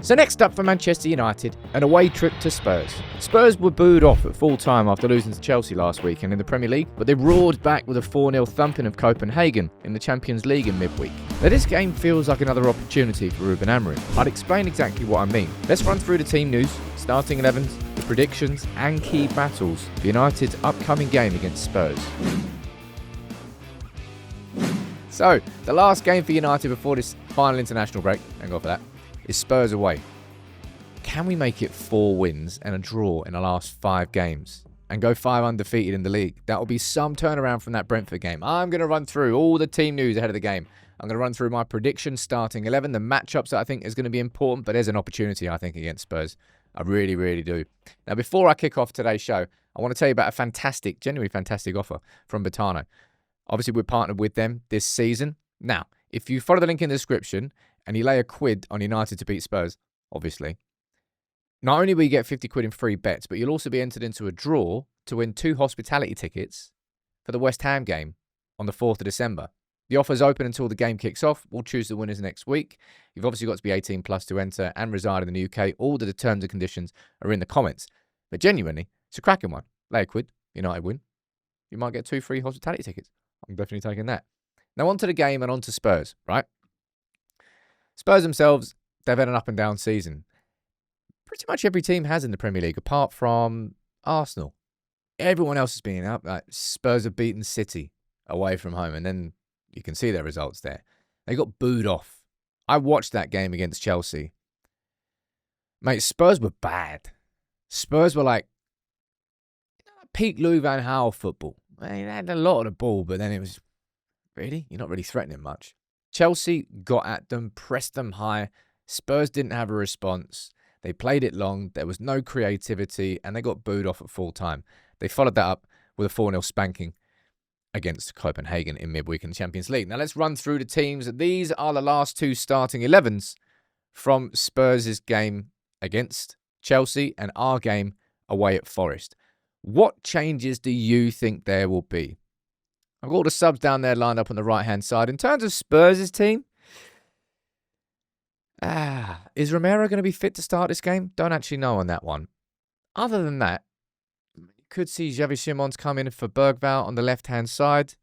So next up for Manchester United, an away trip to Spurs. Spurs were booed off at full time after losing to Chelsea last weekend in the Premier League, but they roared back with a 4-0 thumping of Copenhagen in the Champions League in midweek. Now this game feels like another opportunity for Ruben Amorim. I'd explain exactly what I mean. Let's run through the team news, starting 11s, the predictions and key battles for United's upcoming game against Spurs. So, the last game for United before this final international break, thank God for that, is Spurs away. Can we make it 4 wins and a draw in the last 5 games and go 5 undefeated in the league? That will be some turnaround from that Brentford game. I'm going to run through all the team news ahead of the game. I'm going to run through my predictions starting 11, the matchups that I think is going to be important, but there's an opportunity, I think, against Spurs. I really, really do. Now, before I kick off today's show, I want to tell you about a fantastic, genuinely fantastic offer from Betano. Obviously, we're partnered with them this season. Now, if you follow the link in the description and you lay a quid on United to beat Spurs, obviously, not only will you get 50 quid in free bets, but you'll also be entered into a draw to win 2 hospitality tickets for the West Ham game on the 4th of December. The offer's open until the game kicks off. We'll choose the winners next week. You've obviously got to be 18 plus to enter and reside in the UK. All the terms and conditions are in the comments. But genuinely, it's a cracking one. Lay a quid, United win. You might get 2 free hospitality tickets. I'm definitely taking that. Now on to the game and on to Spurs, right? Spurs themselves, they've had an up and down season. Pretty much every team has in the Premier League, apart from Arsenal. Everyone else has been up. Like Spurs have beaten City away from home, and then you can see their results there. They got booed off. I watched that game against Chelsea. Mate, Spurs were bad. Spurs were like peak Louis van Gaal football. They had a lot of the ball, but then it was, really? You're not really threatening much. Chelsea got at them, pressed them high. Spurs didn't have a response. They played it long. There was no creativity, and they got booed off at full time. They followed that up with a 4-0 spanking against Copenhagen in midweek in the Champions League. Now let's run through the teams. These are the last 2 starting 11s from Spurs' game against Chelsea and our game away at Forest. What changes do you think there will be? I've got all the subs down there lined up on the right-hand side. In terms of Spurs' team, is Romero going to be fit to start this game? Don't actually know on that one. Other than that, you could see Xavi Simons come in for Bergvall on the left-hand side.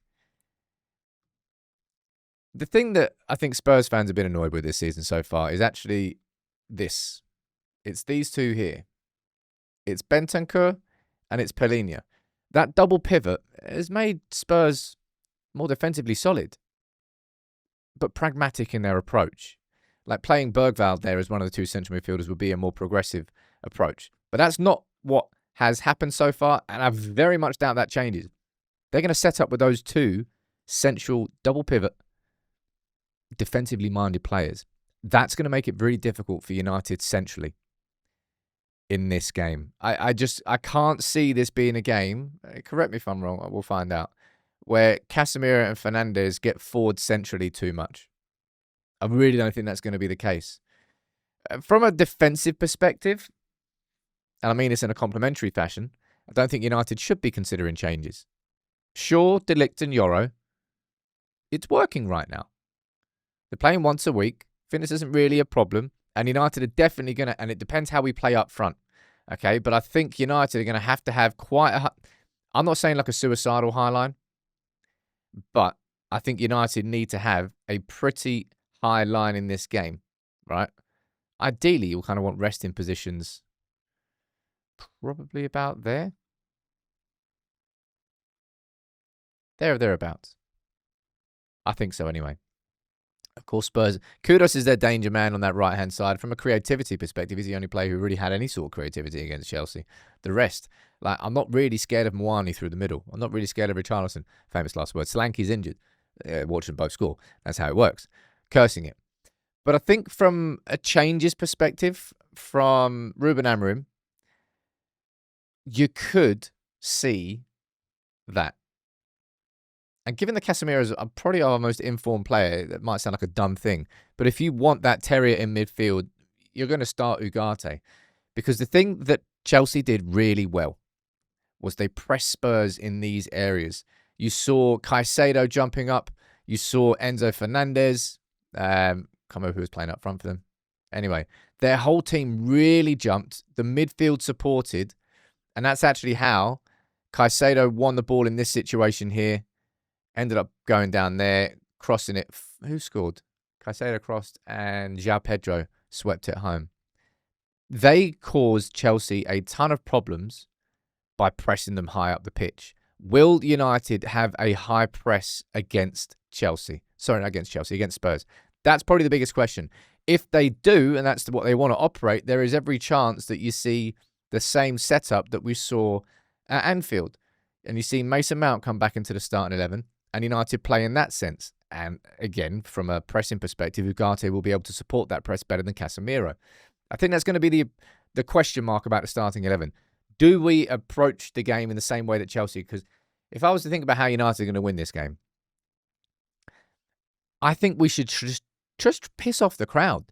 The thing that I think Spurs fans have been annoyed with this season so far is actually this. It's these 2 here. It's Bentancur and it's Pellegrini. That double pivot has made Spurs more defensively solid, but pragmatic in their approach. Like playing Bergvall there as one of the 2 central midfielders would be a more progressive approach. But that's not what has happened so far, and I very much doubt that changes. They're going to set up with those 2 central double pivot, defensively minded players. That's going to make it really difficult for United centrally in this game. I can't see this being a game, correct me if I'm wrong, we'll find out, where Casemiro and Fernandes get forward centrally too much. I really don't think that's going to be the case. From a defensive perspective, and I mean this in a complimentary fashion, I don't think United should be considering changes. Shaw, De Ligt and Yoro, it's working right now. They're playing once a week. Fitness isn't really a problem. And United are definitely going to, and it depends how we play up front. Okay, but I think United are going to have quite a, I'm not saying like a suicidal high line, but I think United need to have a pretty high line in this game, right? Ideally, you'll kind of want resting positions probably about there. There or thereabouts. I think so anyway. Of course, Spurs. Kudus is their danger man on that right-hand side. From a creativity perspective, he's the only player who really had any sort of creativity against Chelsea. The rest, like, I'm not really scared of Mwani through the middle. I'm not really scared of Richarlison. Famous last words. Solanke's injured. Watching both score. That's how it works. Cursing it. But I think from a changes perspective, from Ruben Amorim, you could see that. And given that Casemiro is probably our most informed player, that might sound like a dumb thing, but if you want that terrier in midfield, you're going to start Ugarte. Because the thing that Chelsea did really well was they pressed Spurs in these areas. You saw Caicedo jumping up. You saw Enzo Fernandez. Can't remember who was playing up front for them. Anyway, their whole team really jumped. The midfield supported. And that's actually how Caicedo won the ball in this situation here. Ended up going down there, crossing it. Who scored? Caicedo crossed and João Pedro swept it home. They caused Chelsea a ton of problems by pressing them high up the pitch. Will United have a high press against Chelsea? Sorry, not against Chelsea, against Spurs. That's probably the biggest question. If they do, and that's what they want to operate, there is every chance that you see the same setup that we saw at Anfield. And you see Mason Mount come back into the starting 11 and United play in that sense. And again, from a pressing perspective, Ugarte will be able to support that press better than Casemiro. I think that's going to be the question mark about the starting 11. Do we approach the game in the same way that Chelsea? Because if I was to think about how United are going to win this game, I think we should just piss off the crowd.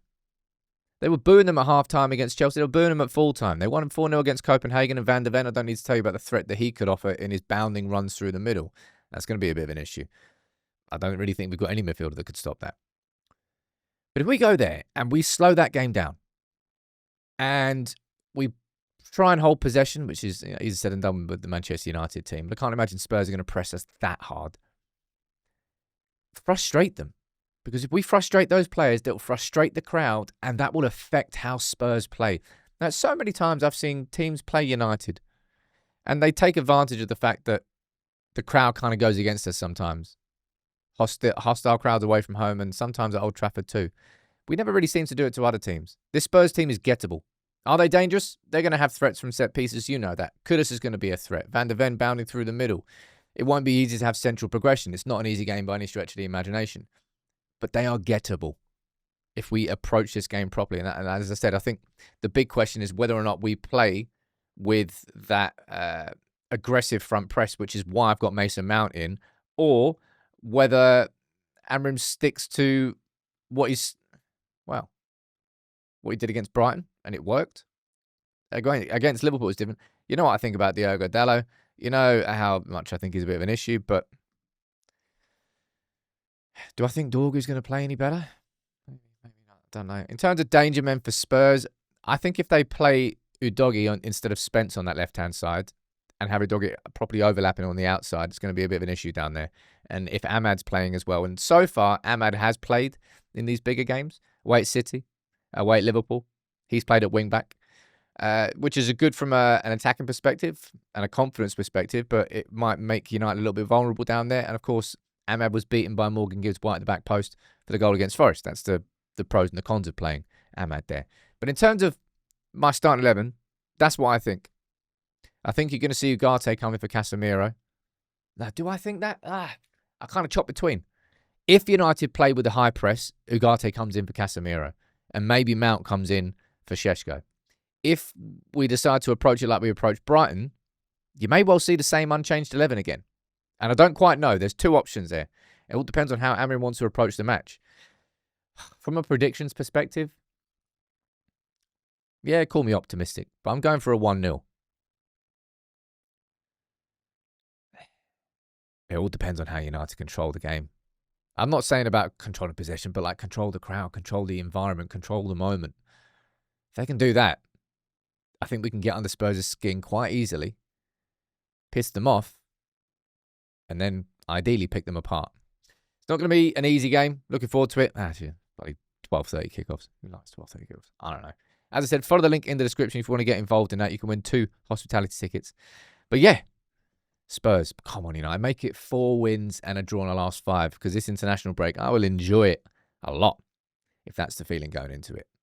They were booing them at half-time against Chelsea. They were booing them at full-time. They won 4-0 against Copenhagen, and Van de Ven, I don't need to tell you about the threat that he could offer in his bounding runs through the middle. That's going to be a bit of an issue. I don't really think we've got any midfielder that could stop that. But if we go there and we slow that game down and we try and hold possession, which is easier said than done with the Manchester United team, but I can't imagine Spurs are going to press us that hard. Frustrate them. Because if we frustrate those players, they'll frustrate the crowd, and that will affect how Spurs play. Now, so many times I've seen teams play United, and they take advantage of the fact that the crowd kind of goes against us sometimes. Hostile crowds away from home, and sometimes at Old Trafford too. We never really seem to do it to other teams. This Spurs team is gettable. Are they dangerous? They're going to have threats from set pieces. You know that. Kudus is going to be a threat. Van de Ven bounding through the middle. It won't be easy to have central progression. It's not an easy game by any stretch of the imagination. But they are gettable if we approach this game properly. And as I said, I think the big question is whether or not we play with that aggressive front press, which is why I've got Mason Mount in, or whether Amorim sticks to what he did against Brighton, and it worked. Going against Liverpool is different. You know what I think about Diogo Dalot. You know how much I think he's a bit of an issue, but do I think Dorgu's going to play any better? Maybe not. I don't know. In terms of danger men for Spurs, I think if they play Udogie instead of Spence on that left-hand side and have Udogie properly overlapping on the outside, it's going to be a bit of an issue down there. And if Ahmad's playing as well, and so far Ahmad has played in these bigger games, away at City, away at Liverpool, he's played at wing-back, which is good from an attacking perspective and a confidence perspective, but it might make United a little bit vulnerable down there. And of course, Ahmad was beaten by Morgan Gibbs-White at the back post for the goal against Forest. That's the pros and the cons of playing Ahmad there. But in terms of my starting 11, that's what I think. I think you're going to see Ugarte coming for Casemiro. Now, do I think that? I kind of chop between. If United play with a high press, Ugarte comes in for Casemiro. And maybe Mount comes in for Šeško. If we decide to approach it like we approached Brighton, you may well see the same unchanged 11 again. And I don't quite know. There's two options there. It all depends on how Amorim wants to approach the match. From a predictions perspective, yeah, call me optimistic, but I'm going for a 1-0. It all depends on how United control the game. I'm not saying about controlling possession, but like control the crowd, control the environment, control the moment. If they can do that, I think we can get under Spurs' skin quite easily, piss them off, and then ideally pick them apart. It's not going to be an easy game. Looking forward to it. Actually, probably 12:30 kickoffs. Who likes 12:30 kickoffs? I don't know. As I said, follow the link in the description if you want to get involved in that. You can win 2 hospitality tickets. But yeah, Spurs, come on, United. Make it 4 wins and a draw in the last 5, because this international break, I will enjoy it a lot if that's the feeling going into it.